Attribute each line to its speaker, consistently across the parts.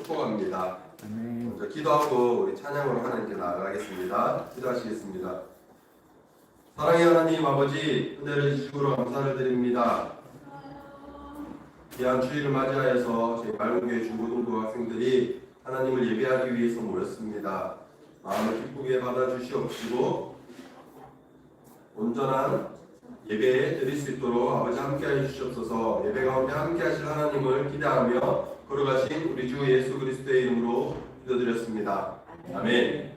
Speaker 1: 축복합니다.
Speaker 2: 아멘.
Speaker 1: 먼저 기도하고 우리 찬양으로 하나님께 나아가겠습니다. 기도하시겠습니다. 사랑의 하나님 아버지, 은혜를 주시고 감사를 드립니다. 귀한 주일을 맞이하여서 저희 맑은교회 중고등부 학생들이 하나님을 예배하기 위해서 모였습니다. 마음을 기쁘게 받아주시옵시고 온전한 예배에 드릴 수 있도록 아버지 함께하여 주시옵소서. 예배 가운데 함께하실 하나님을 기대하며 걸어가신 우리 주 예수 그리스도의 이름으로 기도드렸습니다. 아멘.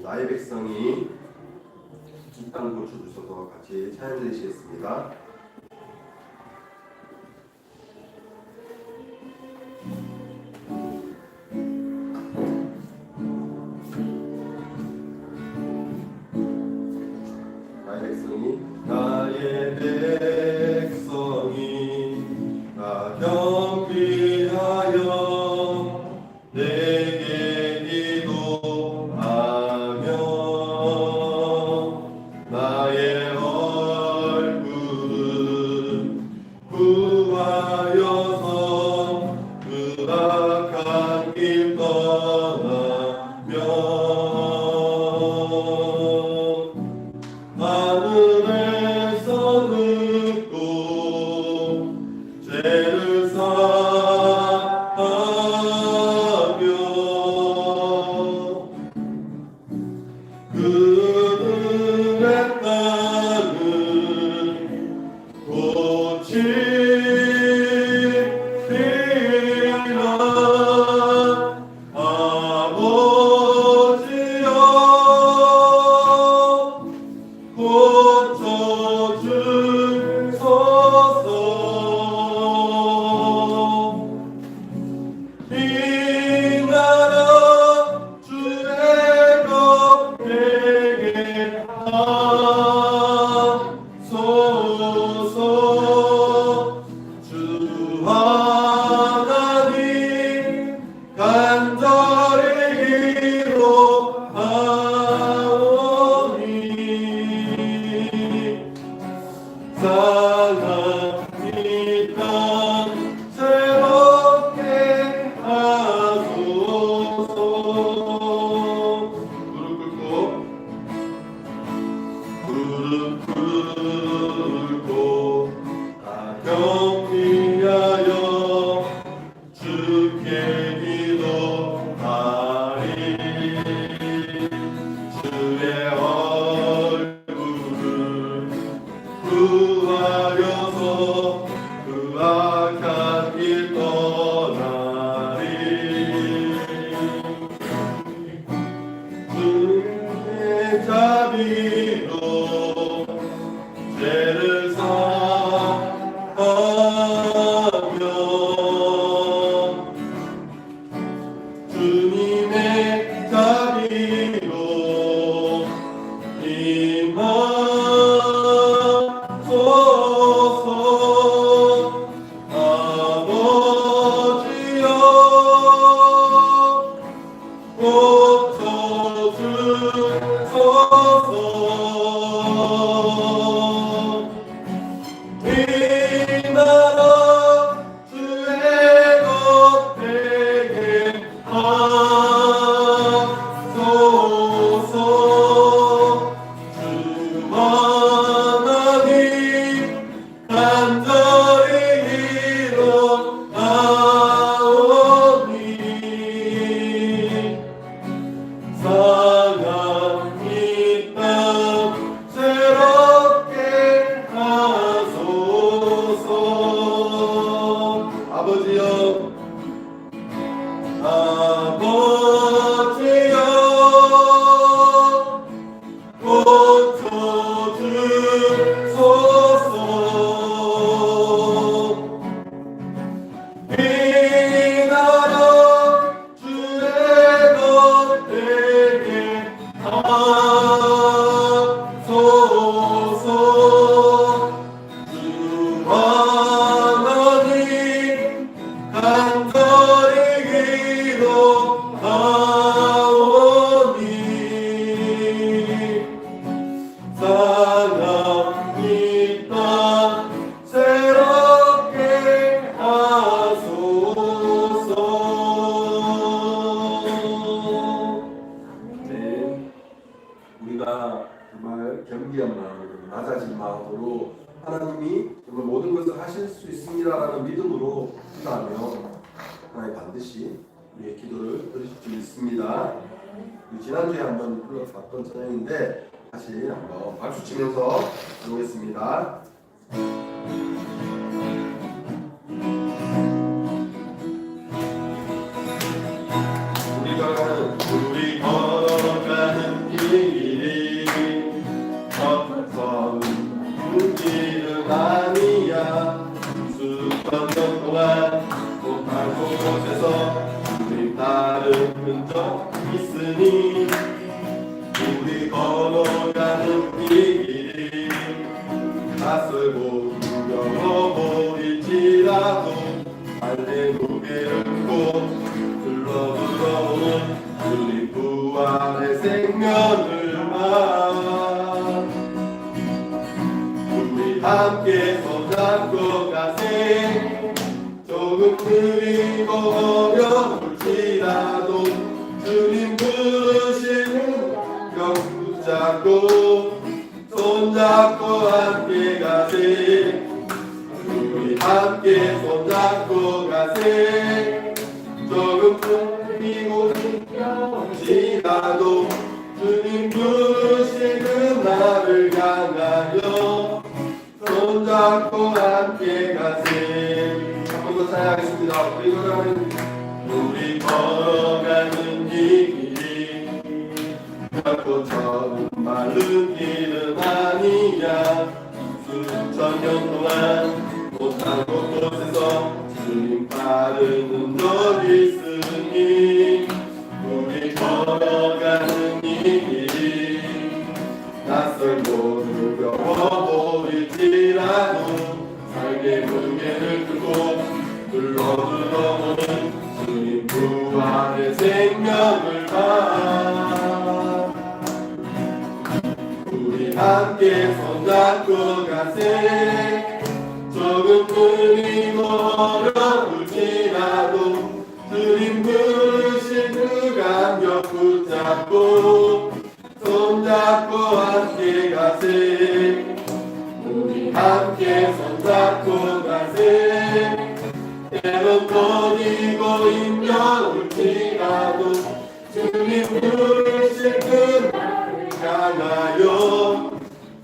Speaker 1: 나의 백성이 이 땅 고쳐 주셔서 같이 찬양 드리시겠습니다. 나의 백성이 나 경비하여 내게 기도하며 나의 얼굴을 구하여서 그 악한 길 떠나며 하늘에서 눕고 죄를 사하며 그들의 땅을 고치리라. 아버지여 고쳐주소서. 이 나라 주의 것 되게 하소서. 주 하나님 간절히 기도하오니 사랑이 땅 새롭게 하소서. 무릎 꿇고 다 경비하여 주께 기도하리. 주의 얼굴을 구하여서 그 악한 길 떠나리. 주의 자비로 죄를 사하며 주님의 자비로 임하소서. 아버지여 고쳐주소서. 이 나라 주의 것 되게 하소서. 주 하나님 간절히 기도하오니 사랑이 땅 새롭게 하소서. 아버지여 아버지여 고쳐주소서. 이 나라 주의 것 되게 하소서. 주 하나님 간절히 기도하오니 사랑이 땅 새롭게 하소서. 믿음으로 기도하며 하나님 반드시 우리의 기도를 들으실 줄 믿습니다. 지난주에 한번 불러봤던 찬양인데 다시 한번 박수 치면서 부르겠습니다. 우리 걸어가는 길이 헛헛한 길은 아니야. 수천 년 동안 못한 곳에서 우리 따른 흔적 있으니 우리 걸어가는 길이 낯설고 두려워 보일지라도 할렐루야를 듣고 들어오는 우리 부활의 생명을 봐. 우리 함께 손잡고 가세. 조금 느리고 어려울지라도 주님 부르시는 영 붙잡고 손잡고 함께 가세. 우리 함께 손잡고 가세. 조금 느리고 지나도 주님 부르시는 나를 향하여 손잡고 함께 가세. 한 번 더 찬양하겠습니다. 우리 걸어가는 길이 결코 마른 길은 아니야. 수천 년 동안 못한 곳에서 주님 따르는 너를 있으니 우리 걸어가는 이 길이 낯설고 두려워 보일지라도 삶의 무게를 들고 흘러들어오는 주님 부활의 생명을 봐. 우리 함께 손잡고 가세. 조금 느리고 어려울지라도 주님 부르신 그 감격 붙잡고 손잡고 함께 가세. 우리 함께 손잡고 가세. 때론 꺼지고 힘겨울지라도 주님 부르신 그 나를 향하여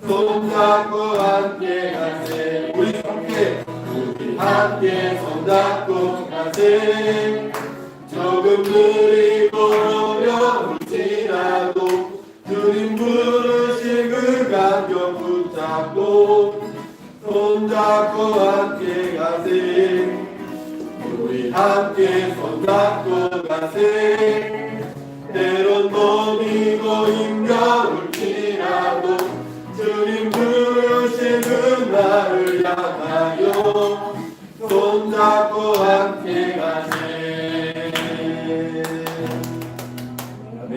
Speaker 1: 손잡고 함께 가세. 우리 함께 손잡고 가세. 조금 느리고 어려울지라도 주님 부르신 그 감격 붙잡고 손잡고 함께 가세. 우리 함께 손잡고 가세. 때론 더디고 힘겨울지라도 주님 부르신 그 나를 향하여 손잡고 함께 가세. 아멘.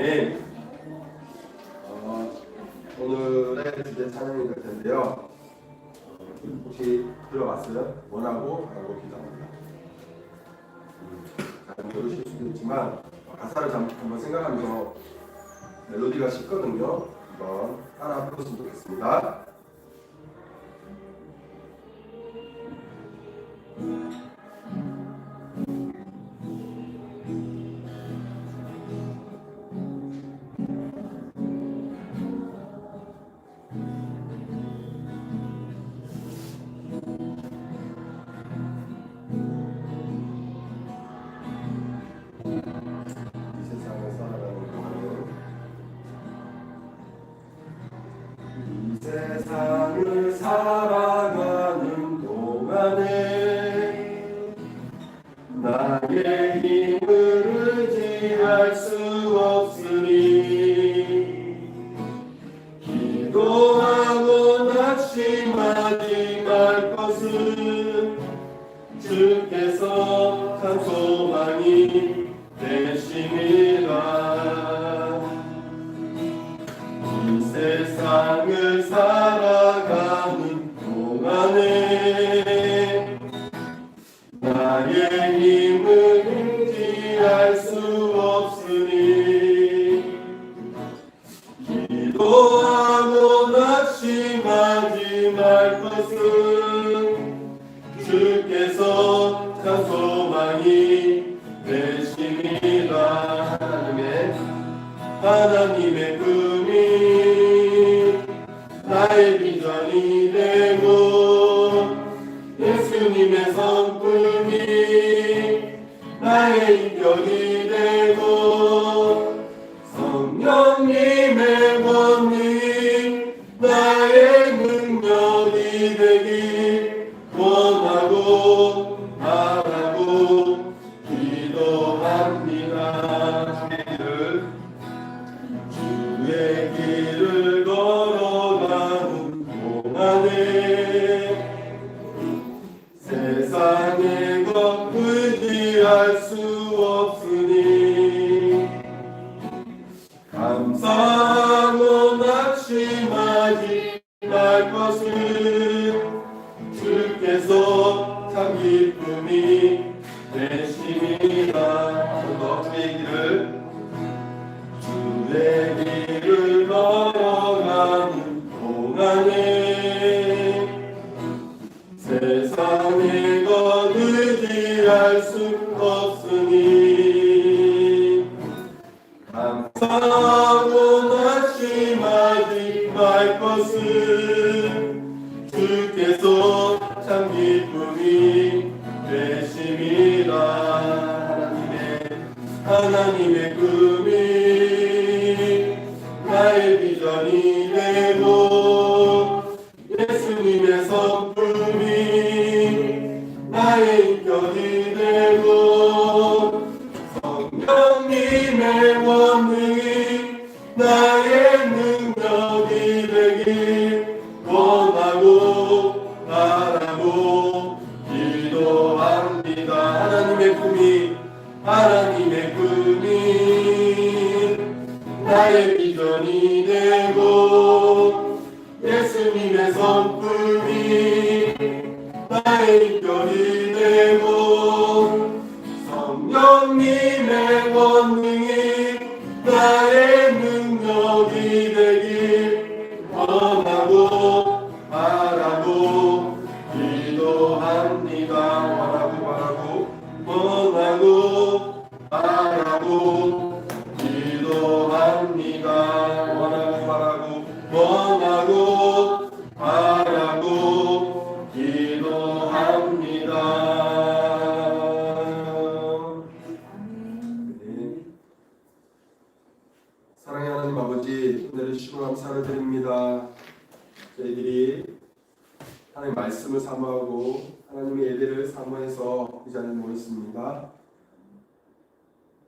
Speaker 1: 오늘의 주제 찬양이 될 텐데요. 혹시 들어봤어요? 원하고 하고 기도합니다. 잘 모르실 수도 있지만 가사를 한번 생각하면서 멜로디가 쉽거든요. 한번 따라 불렀으면 좋겠습니다. 세상을 살아가는 동안에 나의 힘을 의지할 수 없으니 기도하고 낙심하지 말 것은 주께서 참 소망이 되심이라. 이 세상을 살아가는 동안에 나의 힘을 의지할 수 없으니 기도하고 낙심하지 말 것은 주께서 난 소망이 되십니다. 하나님의 꿈이 나의 비전이 되고 예수님의 성품이 나의 인격이 되고 성령님의 권능이 나의 능력이 되길 원하고 바라고 기도합니다. 주의 길을 걸어가는 동안에 세상의 것 의지할 수 없으니 감사하고 낙심하지 말 것은 주께서 참 기쁨이 되십니다. 좀더 주의 길을 걸어가는 동안에 세상의 것 의지할 수 없으니 감사하고 낙심하지 말 것은 주께서 참 기쁨이 되심이라. 하나님의 꿈이 나의 비전이 되고 예수님의 성품이 나의 인격이 되고 성령님의 권능이 나의 능력이 되길 원하고 바라고 기도합니다. 하나님의 꿈이 나의 비전이 되고 예수님의 성품이 나의 인격이 되고 성령님의 권능이 나의 능력이 되길 원하고 바라고 기도합니다. 원하고 바라고 기도합니다. 원하고 바라고 기도합니다. 사랑의 하나님 아버지, 오늘은 주시고 감사를 드립니다. 저희들이 하나님의 말씀을 사모하고 하나님의 예배를 사모해서 이 자리에 모였습니다.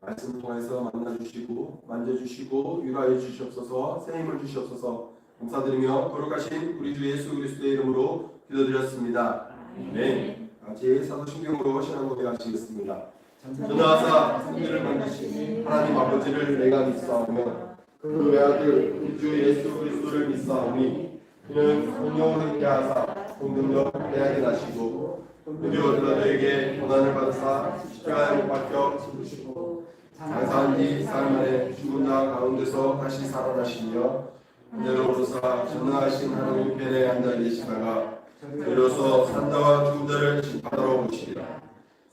Speaker 1: 말씀을 통해서 만나주시고 만져주시고 유라해 주시옵소서. 새 힘을 주시옵소서. 감사드리며 거룩하신 우리 주 예수 그리스도의 이름으로 기도드렸습니다. 네, 같이 사도신경으로 신앙 고백하시겠습니다. 전하사 성령을 만드신 하나님 아버지를 내가 믿사오며 그 외아들 우리 주 예수 그리스도를 믿사오니 그는 성령으로 함께하사 성능력 대하게 하시고 무려 그들에게 고난을 받으사 십자가에 못 박혀 죽으시고 장사한 지 사흘 만에 죽은 자 가운데서 다시 살아나시며 그대로 오르사 전능하신 하나님 편에 앉아 계시다가 내려서 산자와 죽은 자를 심판하러 오시리라.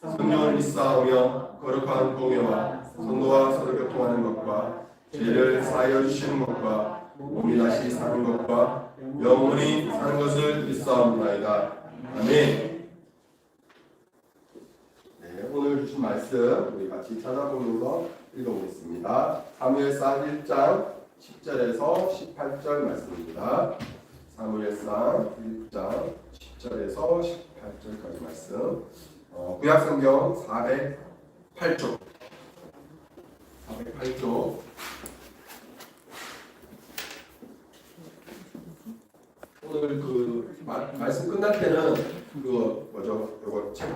Speaker 1: 성령을 믿사오며 거룩한 공회와 성도와 서로 교통하는 것과 죄를 사하여 주시는 것과 몸이 다시 사는 것과 영원히 사는 것을 믿사옵나이다. 아멘. 네, 오늘 주신 말씀 우리 같이 찾아보면서 읽어보겠습니다. 사무엘상 1장 10절에서 18절 말씀입니다. 사무엘상 1장 10절에서 18절까지 말씀. 구약성경 408쪽. 오늘 그 말씀 끝날 때는 그 뭐죠? 요거 책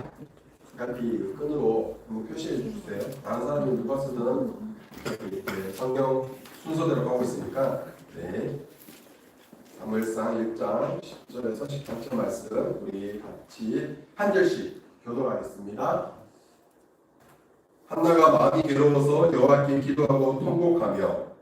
Speaker 1: 갈피 끈으로 한번 표시해 주세요. 다른 사람이 누가 쓰든 성경 순서대로 가고 있으니까. 네. 사무엘상 1장 10절에서 18절 말씀 우리 같이 한 절씩 교독하겠습니다. 한나가 마음이 괴로워서 여호와께 기도하고 통곡하며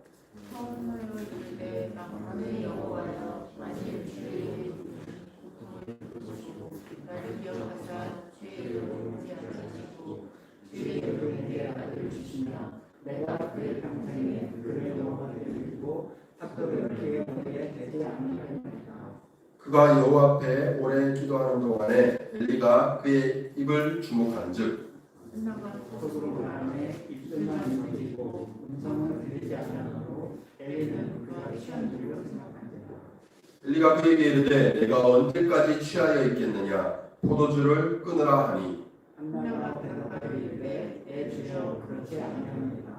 Speaker 2: 때문에 그를 여호와께 드리고 삭도를 그의 목에 대지 않으리이다.
Speaker 1: 그가 여호와 앞에 오래 기도하는 동안에 엘리가 그의 입을 주목한즉
Speaker 2: 속으로 안에 입술만 움직이고 음성은 들리지 않으므로 엘리는 그가 취한 줄로 생각한지라.
Speaker 1: 엘리가 그에게 이르되 내가 언제까지 취하여 있겠느냐 포도주를 끊으라 하니
Speaker 2: 한나가 대답하여 이르되 내 주여 그렇지 아니하니이다.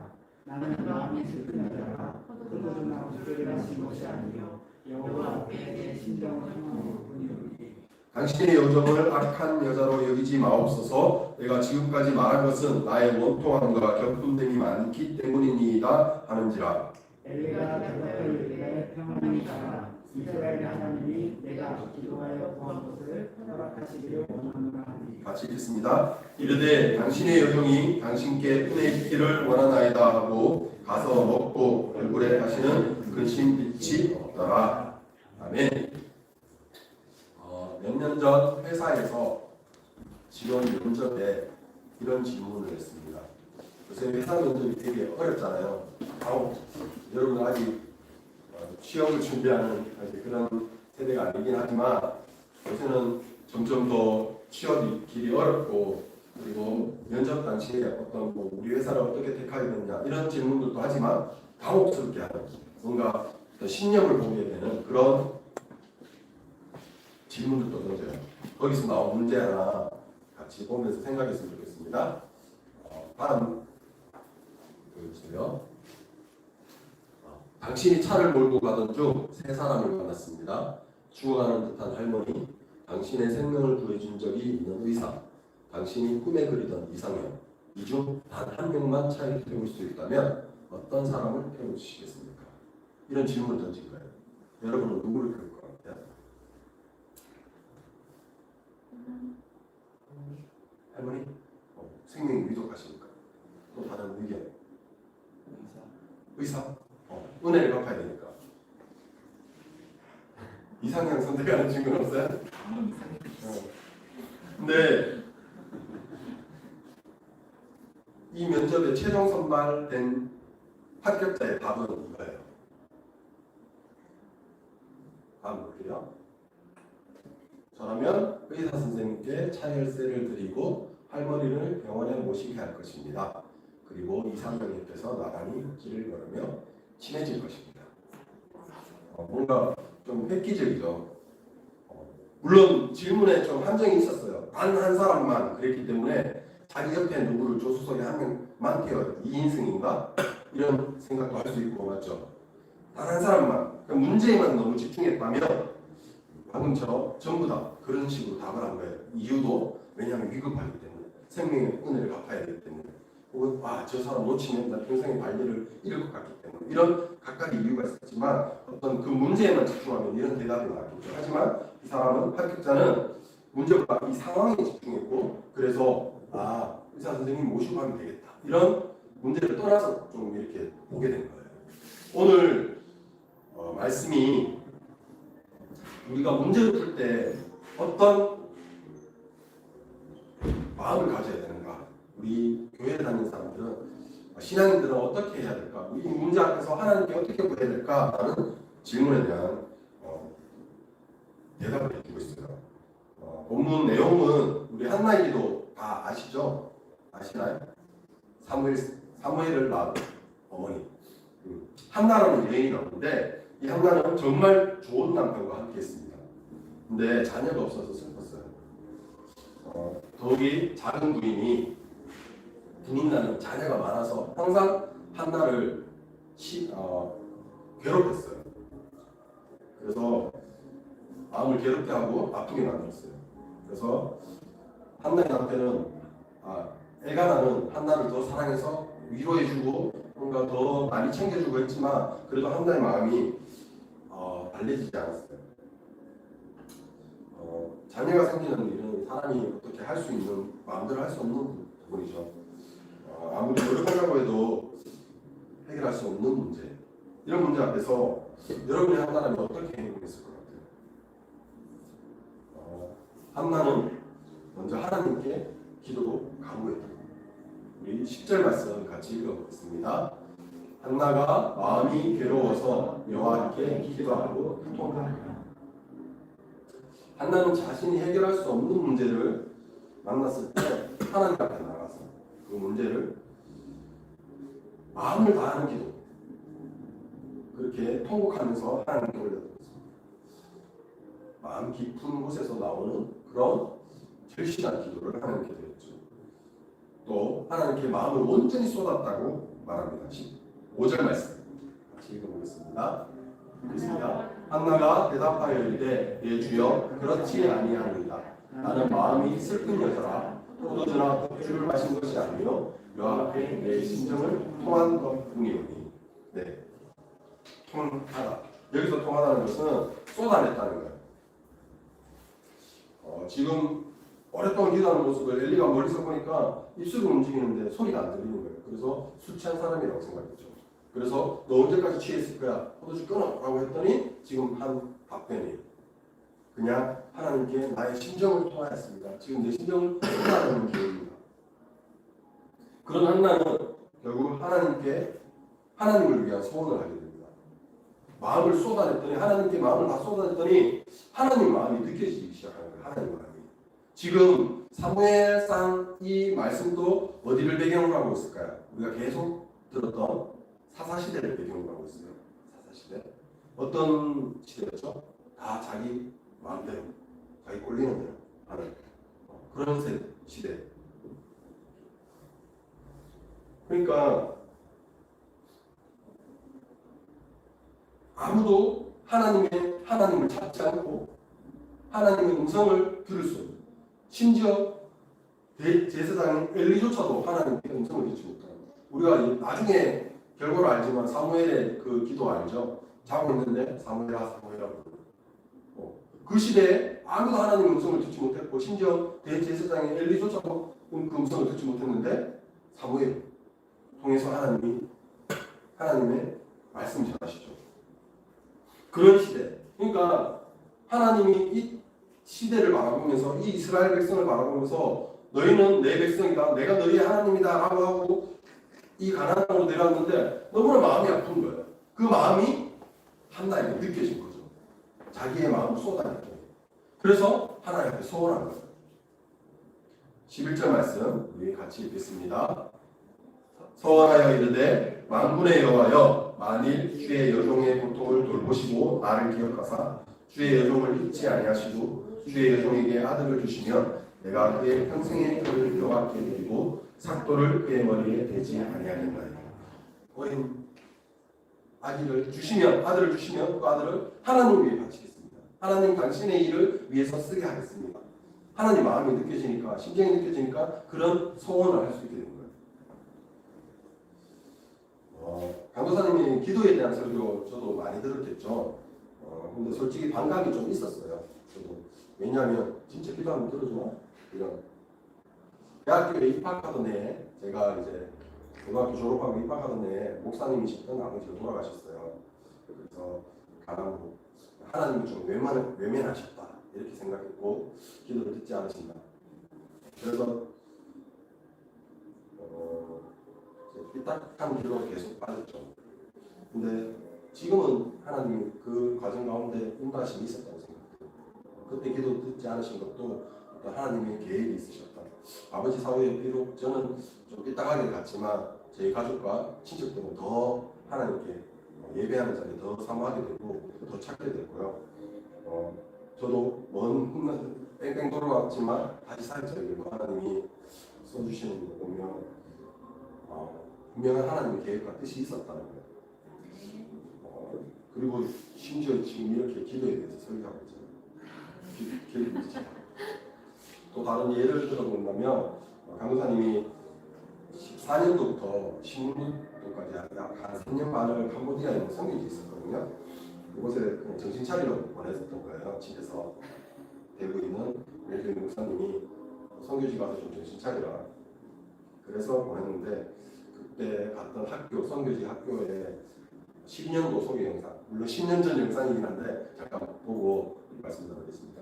Speaker 2: 나는 마음이 슬픈 여자라 포도주나 우주를 마신 것이 아니요 여호와 앞에 내 심정을 향하는 뿐이오니.
Speaker 1: 당신의 여정을 악한 여자로 여기지 마옵소서. 내가 지금까지 말한 것은 나의 원통함과 격분됨이 많기 때문이니이다 하는지라.
Speaker 2: 엘리가 대답하여 이르되 평안히 가라. 이스라엘 하나님이 내가 기도하여 구한 것을 허락하시기를 원하노라 하니.
Speaker 1: 같이 읽겠습니다. 이르되 당신의 여종이 당신께 은혜 있기를 원하나이다 하고 가서 먹고 얼굴에 다시는 근심 빛이 없더라. 아멘. 몇 년 전 회사에서 직원 면접에 이런 질문을 했습니다. 요새 회사 면접이 되게 어렵잖아요. 여러분 아직 취업을 준비하는 아직 그런 세대가 아니긴 하지만 요새는 점점 더 취업이 길이 어렵고 그리고 면접 당시에 어떤 우리 회사를 어떻게 택하게 되느냐 이런 질문들도 하지만 당혹스럽게 하는 뭔가 신념을 보게 되는 그런 질문들도 던져요. 거기서 나온 문제 하나 같이 보면서 생각했으면 좋겠습니다. 바람 보여주세요. 당신이 차를 몰고 가던 중 세 사람을 만났습니다. 죽어가는 듯한 할머니, 당신의 생명을 구해준 적이 있는 의사, 당신이 꿈에 그리던 이상형. 이 중 단 한 명만 차에 태울 수 있다면 어떤 사람을 태워주시겠습니까? 이런 질문을 던진 거예요. 여러분은 누구를 태울 것 같아요? 할머니? 생명이 위독하시니까. 또 다른 의견? 의사? 은혜를 갚아야 되니까. 이상형 선택하는 친구는 없어요? 근데 이 면접에 최종 선발된 합격자의 답은 이거예요. 다음 볼게요. 저라면 의사 선생님께 차 열쇠를 드리고 할머니를 병원에 모시게 할 것입니다. 그리고 이상형님께서 나란히 길을 걸으며 친해질 것입니다. 뭔가 좀 획기적이죠. 물론 질문에 좀 한정이 있었어요. 단 한 사람만 그랬기 때문에 자기 옆에 누구를 조수석에 한 명만 태워요. 2인승인가? 이런 생각도 할 수 있고 맞죠? 단 한 사람만 문제에만 너무 집중했다면 방금처럼 전부 다 그런 식으로 답을 한 거예요. 이유도 왜냐하면 위급하기 때문에 생명의 은혜를 갚아야 되기 때문에 혹은 저 사람 놓치면 나 평생의 발리를 잃을 것 같기 때문에 이런 각각의 이유가 있었지만 어떤 그 문제에만 집중하면 이런 대답이 나왔겠죠. 하지만 이 사람은 합격자는 문제보다 이 상황에 집중했고 그래서 의사 선생님 모시고 하면 되겠다 이런 문제를 떠나서 좀 이렇게 보게 된 거예요. 오늘 말씀이 우리가 문제를 풀 때 어떤 마음을 가져야 되는가? 우리 교회에 다니는 사람들은 신앙인들은 어떻게 해야 될까? 이 문제 앞에서 하나님께 어떻게 구해야 될까? 라는 질문에 대한 대답을 해주고 있어요. 본문 내용은 우리 한나이기도 다 아시죠? 아시나요? 사무엘을 낳은 어머니 한나라는 여인이 나오는데 이 한나는 정말 좋은 남편과 함께했습니다. 근데 자녀가 없어서 슬펐어요. 더욱이 작은 부인이 부인나는 자녀가 많아서 항상 한나를 괴롭혔어요. 그래서 마음을 괴롭게 하고 아프게 만들었어요. 그래서 한나의 남편은 엘가나는 한나를 더 사랑해서 위로해주고 뭔가 더 많이 챙겨주고 했지만 그래도 한나의 마음이 달래지지 않았어요. 자녀가 생기는 일은 사람이 어떻게 할 수 있는 마음대로 할 수 없는 부분이죠. 아무리 노력한다고 해도 해결할 수 없는 문제. 이런 문제 앞에서 여러분이 한나라면 어떻게 행동했을 것 같아요? 한나는 먼저 하나님께 기도로 간구했다. 우리 10절 말씀 같이 읽어보겠습니다. 한나가 마음이 괴로워서 여호와께 기도하고 통곡하니라. 한나는 자신이 해결할 수 없는 문제를 만났을 때 하나님 앞에 나가서 그 문제를 마음을 다하는 기도, 그렇게 통곡하면서 하나님께 올려드렸습니다. 마음 깊은 곳에서 나오는 그런 절실한 기도를 하나님께 드렸죠. 또 하나님께 마음을 온전히 쏟았다고 말합니다. 5절 말씀 같이 읽어보겠습니다. 읽겠습니다. 한나가 대답하여 이르되 내 주여 그렇지 아니하니이다. 나는 마음이 슬픈 여자라 포도주나 독주를 마신 것이 아니요 여호와 앞에 내 심정을 통한 것뿐이오니. 네, 통하다. 여기서 통하다는 것은 쏟아냈다는 거예요. 지금 오랫동안 기도하는 모습을 엘리가 멀리서 보니까 입술이 움직이는데 소리가 안 들리는 거예요. 그래서 술 취한 사람이라고 생각했죠. 그래서 너 언제까지 취했을 거야? 포도주 끊어라고 했더니 지금 한 답변이에요. 그냥 하나님께 나의 심정을 통하였습니다. 지금 내 심정을 쏟아내는 기회입니다. 그런 한나는 결국 하나님을 위한 소원을 하게 됩니다. 마음을 쏟아냈더니 하나님께 마음을 다 쏟아냈더니 하나님 마음이 느껴지기 시작하는 거예요. 하나님 마음이. 지금 사무엘상 이 말씀도 어디를 배경으로 하고 있을까요? 우리가 계속 들었던 사사시대를 배경으로 하고 있어요. 사사시대. 어떤 시대였죠? 다 자기 마음대로, 자기 꼴리는 대로 하는 그런 시대. 그러니까 아무도 하나님을 찾지 않고 하나님의 음성을 들을 수 없는, 심지어 제사장인 엘리조차도 하나님의 음성을 듣지 못하는. 우리가 나중에 결과를 알지만 사무엘의 그 기도 알죠? 자고 있는데 사무엘아 부르는. 그 시대에 아무도 하나님의 음성을 듣지 못했고 심지어 대제사장인 엘리조차도 그 음성을 듣지 못했는데 사무엘 통해서 하나님의 말씀을 전하시죠. 그런 시대. 그러니까 하나님이 이 시대를 바라보면서 이 이스라엘 백성을 바라보면서 너희는 내 백성이다. 내가 너희의 하나님이다 라고 하고 이 가나안으로 내려왔는데 너무나 마음이 아픈 거예요. 그 마음이 한나에게 느껴진 거죠. 자기의 마음을 쏟아냈고. 그래서 하나님 앞에 소원한 거예요. 11절 말씀 우리 같이 읽겠습니다. 소원하여 이르되 만군의 여호와여 만일 주의 여종의 고통을 돌보시고 나를 기억하사 주의 여종을 잊지 아니하시고 주의 여종에게 아들을 주시면 내가 그의 평생의 털을 여호와께 드리고 삭도를 그의 머리에 대지 아니하겠나이다. 고인 아들을 주시면 그 아들을 하나님 위해 바치겠습니다. 하나님 당신의 일을 위해서 쓰게 하겠습니다. 하나님 마음이 느껴지니까, 심정이 느껴지니까 그런 소원을 할 수 있게 됩니다. 강도사님이 기도에 대한 설교 저도 많이 들었겠죠. 근데 솔직히 반감이 좀 있었어요. 저도. 왜냐하면 진짜 기도하면 들어주나? 이런. 대학교에 입학하던 해에 제가 이제 고등학교 졸업하고 입학하던 해에 목사님이셨던 아버지가 돌아가셨어요. 그래서 가난고 하나님이 좀 외면하셨다 이렇게 생각했고 기도를 듣지 않으신다. 그래서 삐딱한 길로 계속 빠졌죠. 근데 지금은 하나님이 그 과정 가운데 인도하심이 있었다고 생각해요. 그때 기도 듣지 않으신 것도 하나님의 계획이 있으셨다. 아버지 사후에 비록 저는 좀 삐딱하게 갔지만 제 가족과 친척 때문에 더 하나님께 예배하는 자리에 더 사모하게 되고 더 찾게 됐고요. 저도 먼 뺑뺑 돌아왔지만 다시 살짝이고 하나님이 써주시는 거 보면 분명한 하나님의 계획과 뜻이 있었다는 거예요. 그리고 심지어 지금 이렇게 기도에 대해서 설교하고 있잖아요. 또 다른 예를 들어본다면 강도사님이 14년도부터 16년도까지 약 한 3년 반을 캄보디아에 있는 선교지 있었거든요. 그곳에 그냥 정신 차리러 보냈었던 거예요. 집에서 대구에 있는 웰드 목사님이 선교지 가서 좀 정신 차리라. 그래서 보냈는데 그때 갔던 학교, 선교지 학교에 12년도 소개 영상, 물론 10년 전 영상이긴 한데 잠깐 보고 말씀드리겠습니다.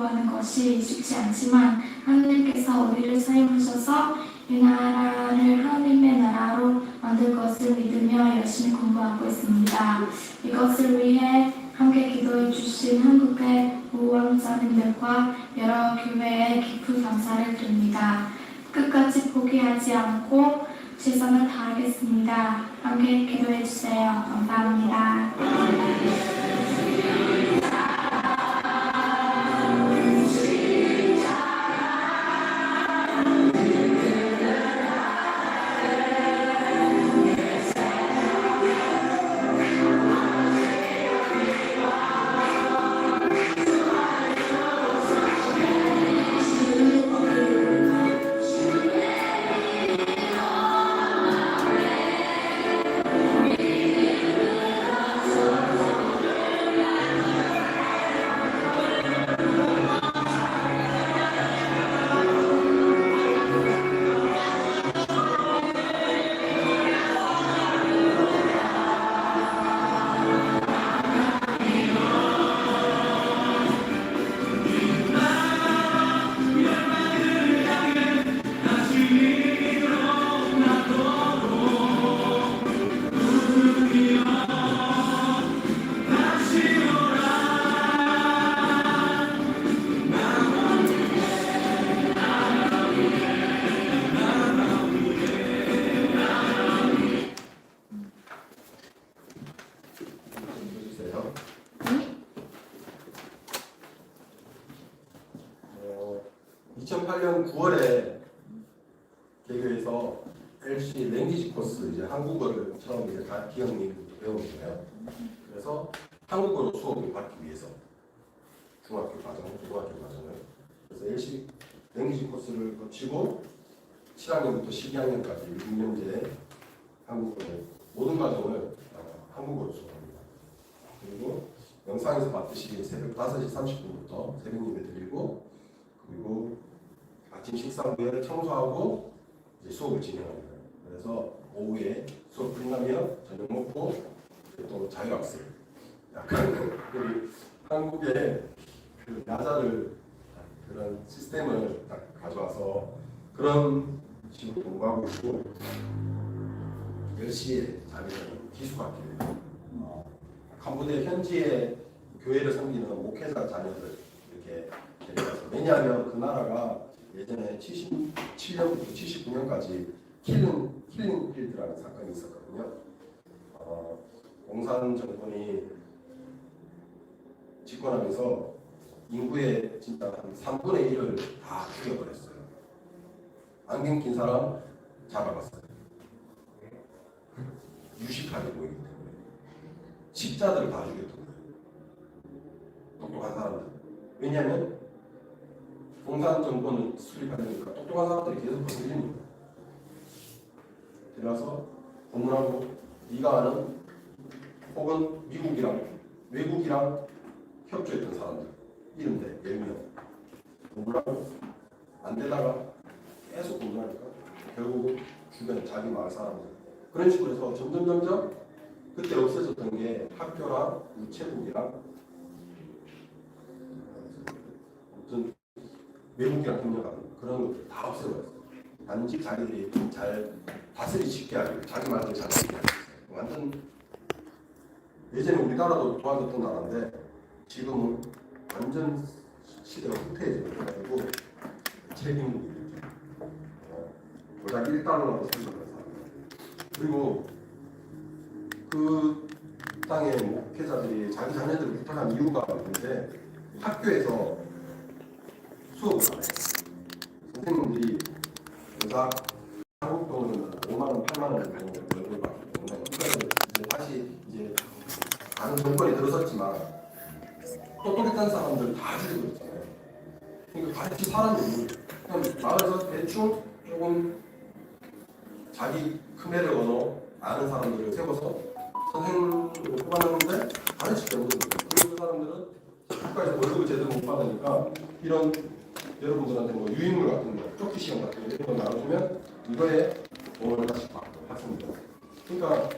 Speaker 3: 구하는 것이 쉽지 않지만 하나님께서 우리를 사용하셔서 이 나라를 하나님의 나라로 만들 것을 믿으며 열심히 공부하고 있습니다. 이것을 위해 함께 기도해 주신 한국의 모원자님들과 여러 교회에 깊은 감사를 드립니다. 끝까지 포기하지 않고 최선을 다하겠습니다. 함께 기도해 주세요. 감사합니다.
Speaker 1: 해주세요. 2008년 9월에 개교에서 LC 랭귀지 코스 이제 한국어를 처음 이제 기영님부터 배우는 거예요. 그래서 한국어로 수업을 받기 위해서 중학교 과정, 고등학교 과정을 그래서 LC 랭귀지 코스를 거치고 7학년부터 12학년까지 6년제 한국어의 모든 과정을 한국어로 수업합니다. 그리고 영상에서 봤듯이 새벽 5시 30분부터 새벽 예배 드리고 그리고 아침 식사 후에 청소하고 이제 수업을 진행합니다. 그래서 오후에 수업 끝나면 저녁 먹고 또 자율학습. 약간 우리 한국의 그 야자를 그런 시스템을 딱 가져와서 그런 식으로 공부하고 있고 10시에 자리는 기숙학교예요. 캄보디아 현지의 교회를 섬기는 목회자 자녀들 이렇게 데려가서 왜냐하면 그 나라가 예전에 77년부터 79년까지 킬링 필드라는 사건이 있었거든요. 공산 정권이 집권하면서 인구의 진짜 한 3분의 1을 다 죽여버렸어요. 안경 낀 사람 잡아갔어요. 유식하게 보이기 때문에 식자들을 다 죽였던 거예요. 똑똑한 사람들. 왜냐하면 공산 정권을 수립하려니까 똑똑한 사람들이 계속 거슬리는 거예요. 그래서 고문하고 네가 아는 혹은 미국이랑 외국이랑 협조했던 사람들 이른데 10명 고문하고 안 되다가 계속 고문하니까 결국 주변 자기 마을 사람들 그런 식으로 해서 점점 그때 없어졌던 게 학교랑 우체국이랑 무슨 외국이랑 협력하는 그런 것들 다 없애버렸어요. 단지 자기들이 잘 다스리 쉽게 하고 자기 말을 잘 듣게 하고 있어요. 완전 예전에 우리나라도 도와줬던 나라인데 지금은 완전 시대가 후퇴해져가지고 책임이 고작 1달러라고 생각하는 사람 그리고 그 땅의 목회자들이 자기 자녀들을 부탁한 이유가 있는데 학교에서 수업을 안 해요. 선생님들이 여자 한국 돈으로 5만 원, 8만 원 정도 월급을 받기 때문에 이제 다시 이제 다른 정권이 들어섰지만 똑똑했던 사람들 다 죽이고 있잖아요. 그러니까 같이 사람이 없는 거예요. 그냥 마을에서 대충 조금 자기 크메르 언어 아는 사람들을 세워서 선생님으로 뽑아내는데 가르치기 어려운 거예요. 그리고 그 사람들은 국가에서 월급을 제대로 못 받으니까 이런 여러분들한테 뭐 유인물 같은 거, 쪼끼 시험 같은 거 이런 거 나눠주면 이거에 돈을 다시 받고 학생들. 그러니까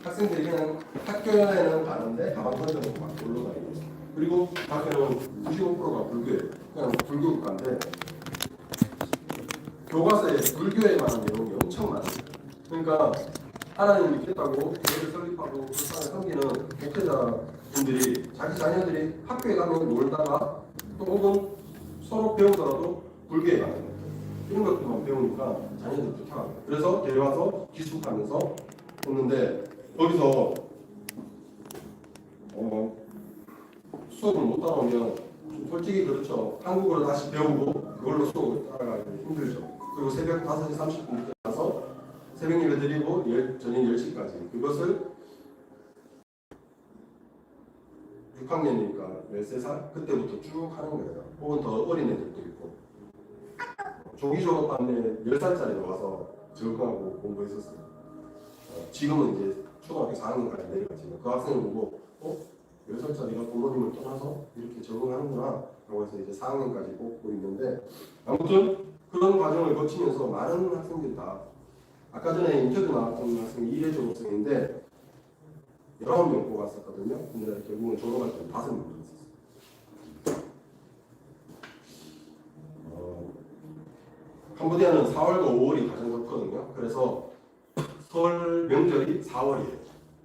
Speaker 1: 학생들이 그냥 학교에는 가는데 가방 던져놓고 막 놀러 다니고 그리고 대학교는 95%가 불교예요. 그냥 불교 국가인데 교과서에 불교에 관한 내용이 엄청 많아요. 그러니까 하나님 믿겠다고 교회를 설립하고 불쌍을 섬기는 목회자분들이 자기 자녀들이 학교에 가면 놀다가 또 혹은 서로 배우더라도 불교에 가는 거예요. 이런 것들만 배우니까 자녀들 부탁합니다. 그래서 데려와서 기숙하면서 했는데 거기서 수업을 못 따라오면 좀 솔직히 그렇죠. 한국어를 다시 배우고 그걸로 수업을 따라가기 힘들죠. 그리고 새벽 5시 30분부터 가서 새벽 예배 드리고 저녁 10시까지 그것을 6학년이니까 13살 그때부터 쭉 하는 거예요. 혹은 더 어린 애들도 있고 조기 졸업반에 10살짜리가 와서 적응하고 공부했었어요. 지금은 이제 초등학교 4학년까지 내려갔지만 그 학생을 보고 10살짜리가 부모님을 떠나서 이렇게 적응하는구나 라고 해서 이제 4학년까지 뽑고 있는데 아무튼 그런 과정을 거치면서 많은 학생들이 다 아까 전에 인터뷰 나왔던 학생이 1회 졸업생인데 19명 뽑았었거든요. 근데 결국은 졸업할 때 5명 있었어요. 캄보디아는 4월과 5월이 가장 좋거든요. 그래서 설 명절이 4월이에요.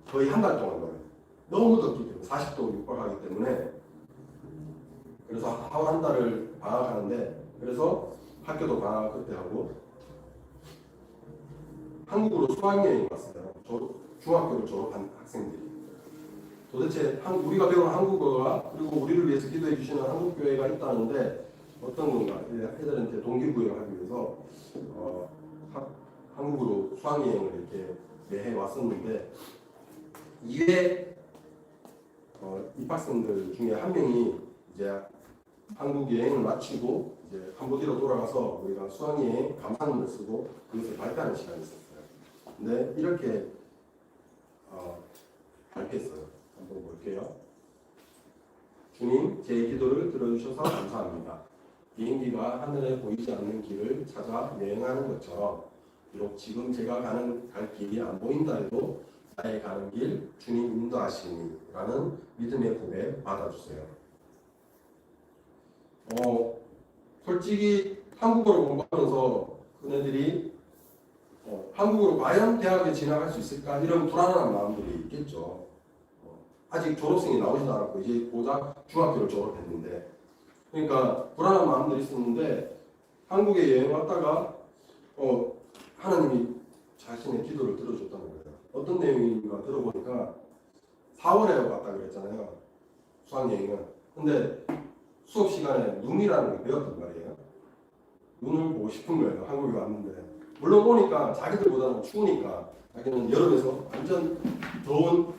Speaker 1: 거의 한 달 동안 놀아요. 너무 덥기 때문에 40도 육박하기 때문에 그래서 4월 한 달을 방학하는데 그래서 학교도 방학 그때 하고 한국으로 수학여행 왔어요. 중학교를 졸업한 학생들이. 도대체 우리가 배운 한국어가 그리고 우리를 위해서 기도해 주시는 한국교회가 있다는데 어떤 건가? 애들한테 동기부여를 하기 위해서 한국으로 수학여행을 이렇게 매해 왔었는데 이회 입학생들 중에 한 명이 이제 한국 여행을 마치고 이제 캄보디아로 돌아가서 우리가 수학여행 감상문을 쓰고 그것을 발표하는 시간이 있었어요. 근데 이렇게 발표했어요. 한번 볼게요. 주님, 제 기도를 들어주셔서 감사합니다. 비행기가 하늘에 보이지 않는 길을 찾아 여행하는 것처럼 비록 지금 제가 갈 길이 안 보인다 해도 나의 가는 길 주님 인도하시니 라는 믿음의 고백 받아주세요. 솔직히 한국어를 공부하면서 그네들이 한국어로 과연 대학에 진학할 수 있을까 이런 불안한 마음들이 있겠죠. 아직 졸업생이 나오지도 않았고 이제 고작 중학교를 졸업했는데 그러니까 불안한 마음들이 있었는데 한국에 여행 왔다가 하나님이 자신의 기도를 들어줬다는 거예요. 어떤 내용인가 들어보니까 4월에 왔다 그랬잖아요. 수학여행은. 근데 수업 시간에 눈이라는 걸 배웠단 말이에요. 눈을 보고 싶은 거예요. 한국에 왔는데. 물론 오니까 자기들보다는 추우니까 자기는 여름에서 완전 더운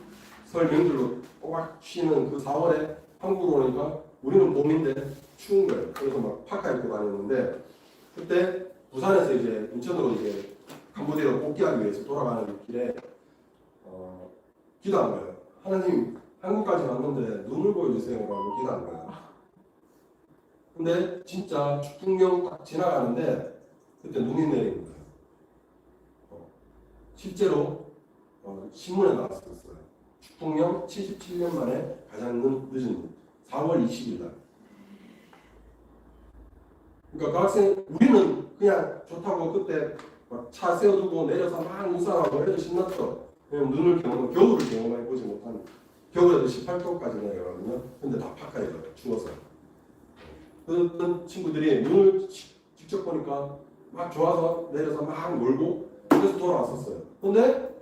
Speaker 1: 설 명절로 꼬박 쉬는 그 4월에 한국으로 오니까 우리는 봄인데 추운 거예요. 그래서 막 파카 입고 다녔는데 그때 부산에서 이제 인천으로 이제 캄보디아로 복귀하기 위해서 돌아가는 길에 기도한 거예요. 하나님 한국까지 왔는데 눈을 보여주세요 라고 기도한 거예요. 근데 진짜 축풍령 딱 지나가는데 그때 눈이 내린 거예요. 실제로 신문에 나왔었어요. 축풍령 77년 만에 가장 늦은 4월 20일 날. 그러니까 그 학생 우리는 그냥 좋다고 그때 막 차 세워두고 내려서 막 우산하고 애들 신났죠. 그냥 눈을 겨울을 경험해 보지 못한 겨울에도 18도까지 내려가거든요. 근데 다 파카에 가요. 추워서. 그런 친구들이 눈을 직접 보니까 막 좋아서 내려서 막 놀고 그래서 돌아왔었어요. 근데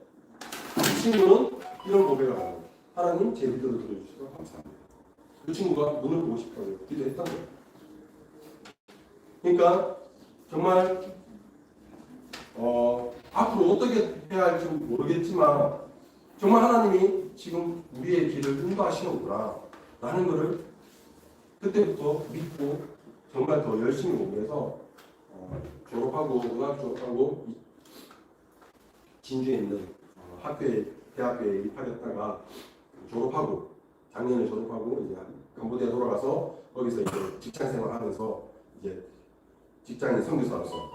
Speaker 1: 이 친구는 이런 고백을 하는 거예요. 하나님 제 기도를 들어주셔서 감사합니다. 그 친구가 눈을 보고 싶다고 기도했던 거예요. 그러니까 정말 앞으로 어떻게 해야 할지 모르겠지만 정말 하나님이 지금 우리의 길을 인도하시는구나 라는 것을 그때부터 믿고 정말 더 열심히 공부해서 졸업하고 고등학교 졸업하고 진주에 있는 대학교에 입학했다가 졸업하고 작년에 졸업하고 이제 캄보디아 돌아가서 거기서 이제 직장 생활하면서 이제 직장인 선교사로서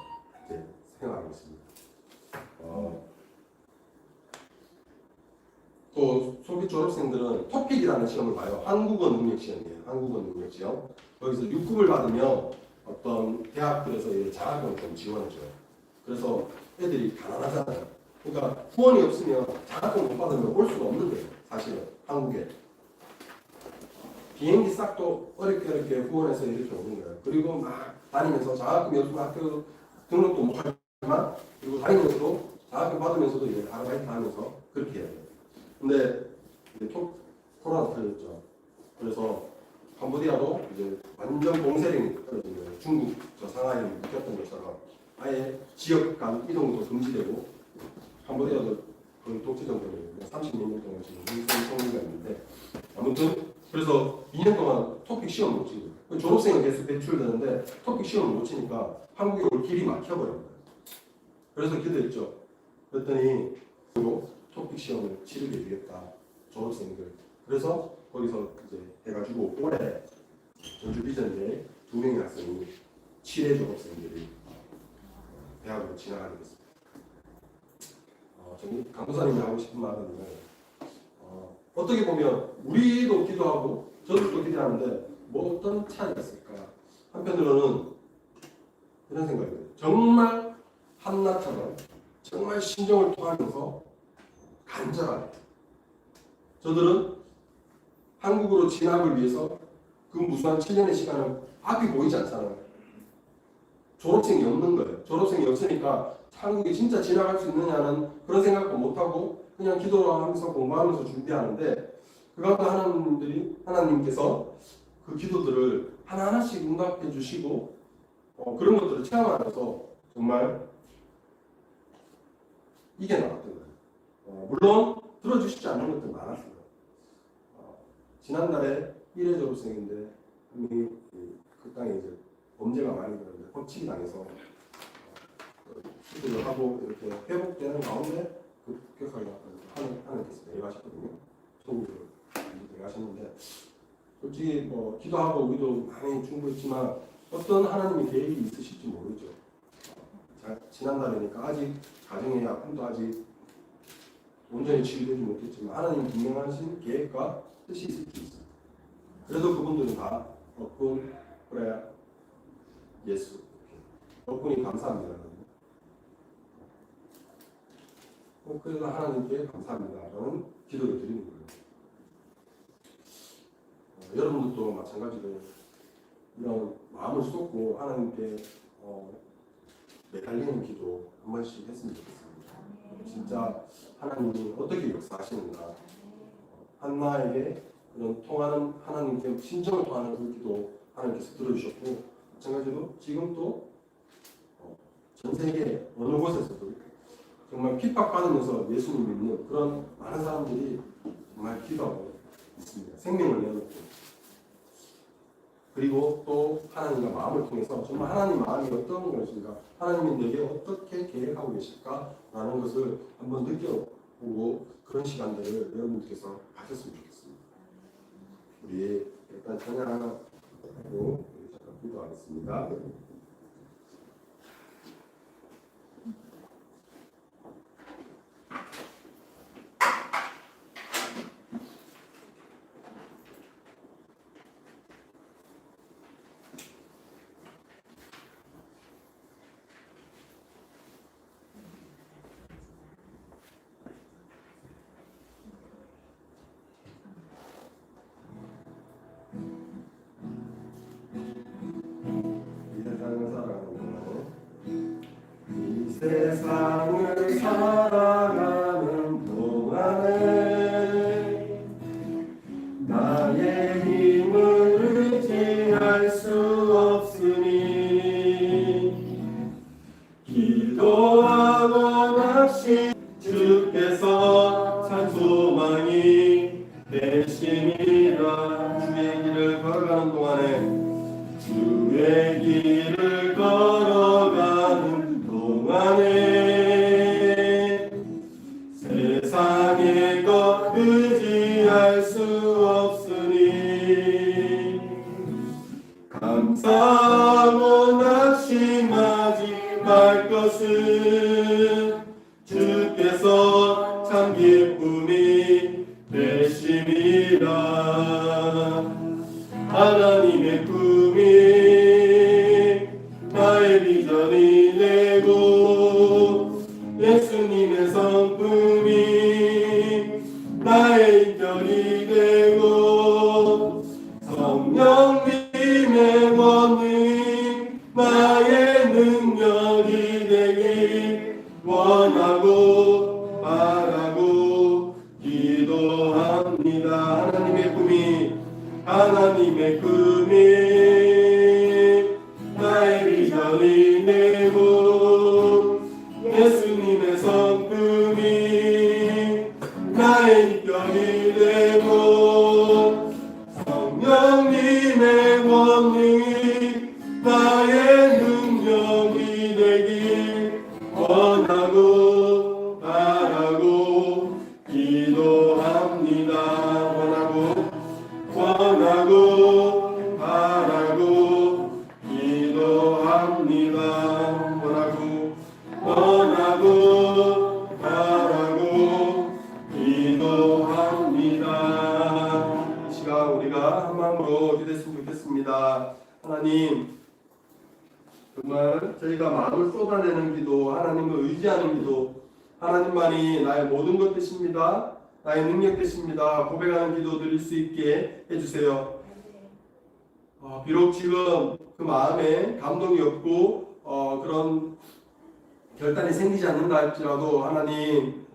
Speaker 1: 이제 생활하고 있습니다. 또 소비 졸업생들은 토픽이라는 시험을 봐요. 한국어 능력 시험이에요. 한국어 능력 시험. 거기서 6급을 받으면 어떤 대학들에서 이 장학금을 좀 지원해줘요. 그래서 애들이 가난하잖아요. 그러니까 후원이 없으면 장학금 못 받으면 올 수가 없는 거예요. 사실은 한국에. 비행기 싹도 어렵게 후원해서 이렇게 오는 거예요. 그리고 막 다니면서 장학금이 없으면 학교 등록도 못 하지만 그리고 다니면서도 장학금 받으면서도 이제 아르바이트 하면서 그렇게 해요. 근데 이제 코로나 터졌죠. 그래서 캄보디아도 이제 완전 봉쇄령이 떨어진 거예요. 중국 저 상하이에 묶였던 것처럼 아예 지역 간 이동도 금지되고 캄보디아도 거의 독재정권이 30몇 년 동안 지금 성리가 있는데 아무튼 그래서 2년 동안 토픽 시험 못 치고 졸업생은 계속 배출되는데 토픽 시험을 못 치니까 한국에 올 길이 막혀버린 거예요. 그래서 기도했죠. 그랬더니 토픽 시험을 치르게 되겠다. 졸업생들. 그래서 거기서 이제 해가지고 올해 전주 비전대 2명의 학생이 7회 졸업생들이 대학으로 진학하게 됐습니다. 저는 강도사님이 하고 싶은 말은 어떻게 보면 우리도 기도하고 저들도 기도하는데 뭐 어떤 차이가 있을까? 한편으로는 이런 생각이 들어요. 정말 한나처럼 정말 신정을 토하면서 간절하게 저들은 한국으로 진학을 위해서 그 무수한 7년의 시간을 앞이 보이지 않잖아요. 졸업생이 없는 거예요. 졸업생이 없으니까 한국에 진짜 진학할 수 있느냐는 그런 생각도 못하고 그냥 기도하면서 공부하면서 준비하는데 그 가운데 하나님께서 그 기도들을 하나하나씩 응답해 주시고 그런 것들을 체험하면서 정말 이겨나갔던 거예요. 물론 들어주시지 않는 것도 많았어요. 지난달에 1회 졸업생인데 한 명이 그 땅에 이제 범죄가 많이 되는데 헛치기 당해서 수술을 하고 이렇게 회복되는 가운데 급격하게 하나님께서 내려가셨거든요. 소국으로 내려가셨는데 솔직히 뭐 기도하고 우리도 많이 충고했지만 어떤 하나님의 계획이 있으실지 모르죠. 지난달이니까 아직 가정의 아픔도 아직 온전히 치유되지 못했지만 하나님 분명하신 계획과 뜻이 있을 수 있어요. 그래서 그분들은 다 덕분 그래 예수 덕분이 감사합니다. 그래서 하나님께 감사합니다라는 기도를 드리는 거예요. 여러분들도 마찬가지로 이런 마음을 쏟고 하나님께 매달리는 기도 한 번씩 했으면 좋겠습니다. 진짜 하나님이 어떻게 역사하시는가 한나에게 그런 통하는 하나님께 신정을 통하는 그 기도 하나님께서 들어주셨고 마찬가지로 지금 또 전 세계 어느 곳에서도 정말 핍박받으면서 예수님 믿는 그런 많은 사람들이 정말 기도하고 있습니다. 생명을 내놓고 그리고 또 하나님과 마음을 통해서 정말 하나님 마음이 어떤 것인가 하나님이 내게 어떻게 계획하고 계실까 라는 것을 한번 느껴보고 그런 시간들을 여러분께서 가졌으면 좋겠습니다. 우리 일단 찬양하고 잠깐 기도하겠습니다. 세상을 살아가는 동안에 나의 힘을 의지할 수 없으니 기도하고 낚시 주께서 참 소망이 되심이라 주의 길을 걸어가는 동안에 주의 길을 걸어가는 동안에 세상의 것 의지할 수 없으니 감사하고 낙심하지 말 것은 주께서 참 기쁨이 나의 능력이 되길 원하고 바라고 기도합니다. 원하고 바라고 기도합니다. 원하고 바라고 기도합니다. 이 시간 우리가 한 마음으로 기도했으면 좋겠습니다. 하나님, 정말 저희가 마음을 쏟아내는 기도, 하나님을 의지하는 기도, 하나님만이 나의 모든 것 되십니다. 나의 능력 되십니다. 고백하는 기도 드릴 수 있게 해주세요. 비록 지금 그 마음에 감동이 없고 그런 결단이 생기지 않는다 할지라도 하나님,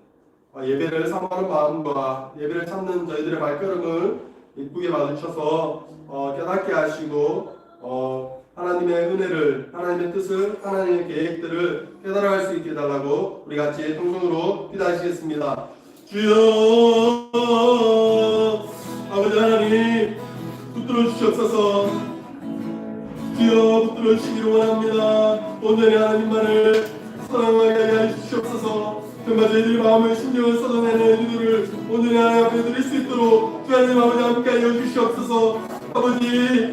Speaker 1: 예배를 사모하는 마음과 예배를 찾는 저희들의 발걸음을 이쁘게 봐주셔서 깨닫게 하시고 하나님의 은혜를, 하나님의 뜻을, 하나님의 계획들을 깨달아갈 수 있게 해달라고 우리 같이 통성으로 기도하시겠습니다. 주여, 아버지 하나님, 붙들어 주시옵소서. 주여, 붙들어 주시기를 원합니다. 온전히 하나님만을 사랑하게 하여 주시옵소서. 정말 저희들이 마음을 신경을 쏟아내는 이들을 온전히 하나님 앞에 드릴 수 있도록 주 하나님 아버지 함께 하여 주시옵소서. 아버지,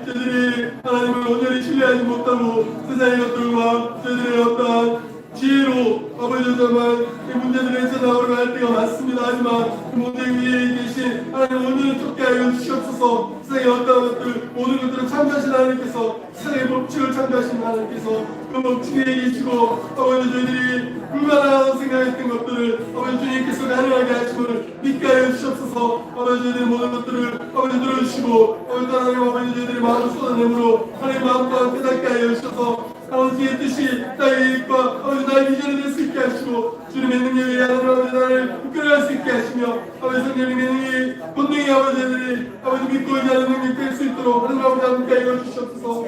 Speaker 1: 저희들이 하나님을 온전히 신뢰하지 못하고 세상의 것들과 저희들의 어떠한 지혜로 아버지 정말 이 문제들에서 나오려 할 때가 많습니다. 하지만 그 문제 위에 계신 하나님 온전히 쫓게 하여 주시옵소서. 세상의 어떠한 것들 모든 것들을 창조하신 하나님께서, 세상의 법칙을 창조하신 하나님께서 그 법칙 위에 계시고 아버지 저희들이 불가능하다고 생각했던 것들을 아버지 주님께서 가능하게 하심을 믿게 하여 주시옵소서. 아버지 저희들의 모든 것들을 아버지 들어주시고 아버지 하나님 아버지 저희들의 마음을 쏟아내므로 하나님 마음 또한 깨닫게 하여 주셔서 아버지의 뜻이 나의 계획과 아버지 나의 비전이 될 수 있게 하시고 주님의 능력이 하나님 아버지 나를 이끌어갈 수 있게 하시며 아버지 성령님의 능력이 본능이 아버지들이 아버지 믿고 의지하는 능력이 될 수 있도록 하나님 아버지 함께 하여 주시옵소서.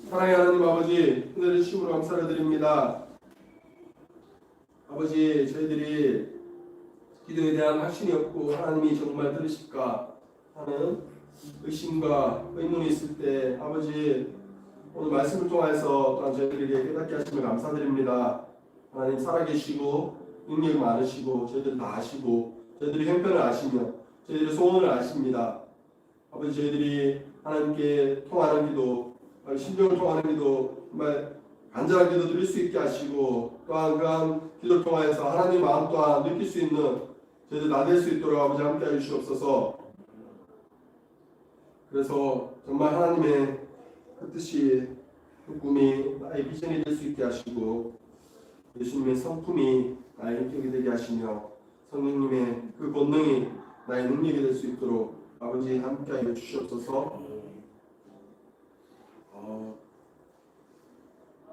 Speaker 1: 사랑의 하나님 아버지, 은혜를 주심으로 감사를 드립니다. 아버지, 저희들이 기도에 대한 확신이 없고 하나님이 정말 들으실까 하는 의심과 의문이 있을 때 아버지, 오늘 말씀을 통해서 또한 저희들에게 깨닫게 하심을 감사드립니다. 하나님 살아계시고 능력이 많으시고 저희들 다 아시고 저희들의 형편을 아시며 저희들의 소원을 아십니다. 아버지, 저희들이 하나님께 통하는 기도, 심정을 통하는 기도, 정말 간절한 기도 드릴 수 있게 하시고 또한 그한 기도를 통해서 하나님의 마음 또한 느낄 수 있는 저희들 다 될 수 있도록 아버지 함께 해 주시옵소서. 그래서 정말 하나님의 그 뜻이, 그 꿈이 나의 비전이 될 수 있게 하시고 예수님의 성품이 나의 인격이 되게 하시며 성령님의 그 권능이 나의 능력이 될 수 있도록 아버지 함께 하여 주시옵소서.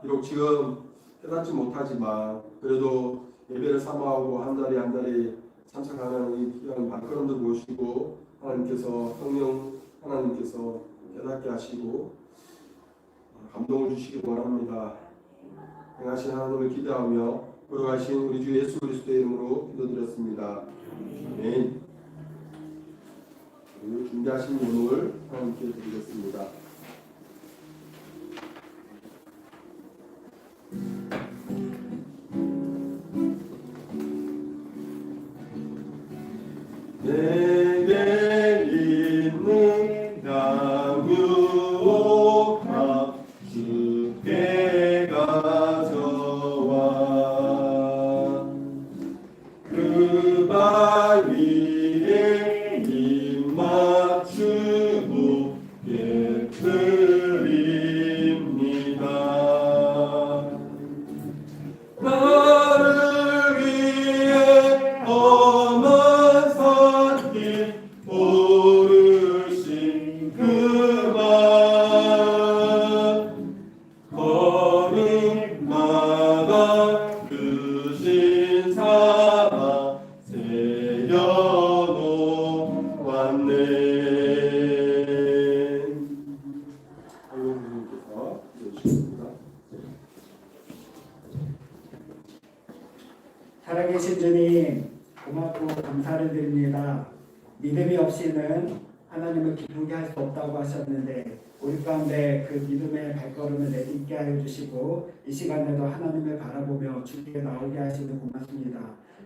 Speaker 1: 비록 지금 깨닫지 못하지만 그래도 예배를 사모하고 한 자리 한 자리 참석하는 이 귀한 발걸음들 모시고 하나님께서, 성령 하나님께서 깨닫게 하시고 감동을 주시기 원합니다. 행하신 하나님을 기대하며 걸어가신 우리 주 예수 그리스도의 이름으로 기도드렸습니다. 아멘. 준비하신 예물을 하나님께 드리겠습니다. 내게 있는 강유와 주께 가져와 그 발 위에 입 맞추고 예배
Speaker 2: 믿는다고 하셨는데 우리 가운데 그 믿음의 발걸음을 내딛게 하여 주시고 이 시간에도 하나님을 바라보며 주께 나오게 하시는 고맙습니다.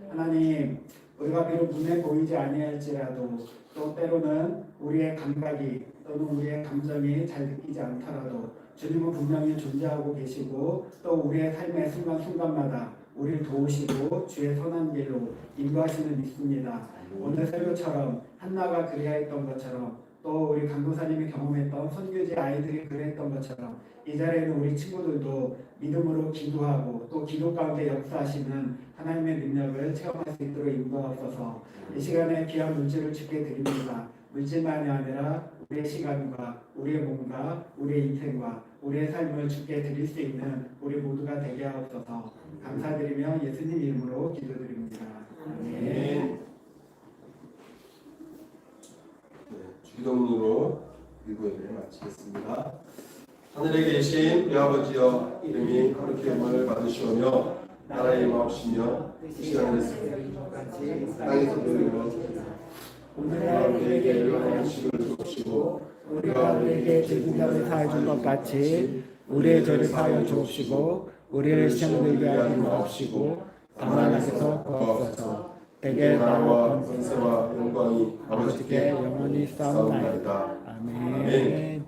Speaker 2: 하나님, 우리가 비록 눈에 보이지 아니할지라도 또 때로는 우리의 감각이 또는 우리의 감정이 잘 느끼지 않더라도 주님은 분명히 존재하고 계시고 또 우리의 삶의 순간순간마다 우리를 도우시고 주의 선한 길로 인도하시는 믿습니다. 오늘 설교처럼 한나가 그리하였던 것처럼 또 우리 강도사님이 경험했던 선교지 아이들이 그랬던 것처럼 이 자리에는 우리 친구들도 믿음으로 기도하고 또 기도 가운데 역사하시는 하나님의 능력을 체험할 수 있도록 인도하옵소서. 이 시간에 귀한 물질을 주께 드립니다. 물질만이 아니라 우리의 시간과 우리의 몸과 우리의 인생과 우리의 삶을 주께 드릴 수 있는 우리 모두가 되게 하옵소서. 감사드리며 예수님 이름으로 기도드립니다. 아멘.
Speaker 1: 주기도문으로 일부예배를 마치겠습니다. 하늘에 계신 우리 아버지여, 이름이 거룩히 여김을 받으시오며 나라의 임하옵시며 뜻이 하늘에서 땅에서도 이루어지리라.
Speaker 2: 오늘날 우리에게 일용할 양식을 주옵시고 우리가 우리에게 죄진 자를 사하여 준 것 같이 우리의 죄를 사하여 주옵시고 우리를 시험에 들게 하지 마옵시고 다만 악에서 구하옵소서. 대개 나와 권세와 영광이 아버지께 영원히 쌓옵나이다. 아멘.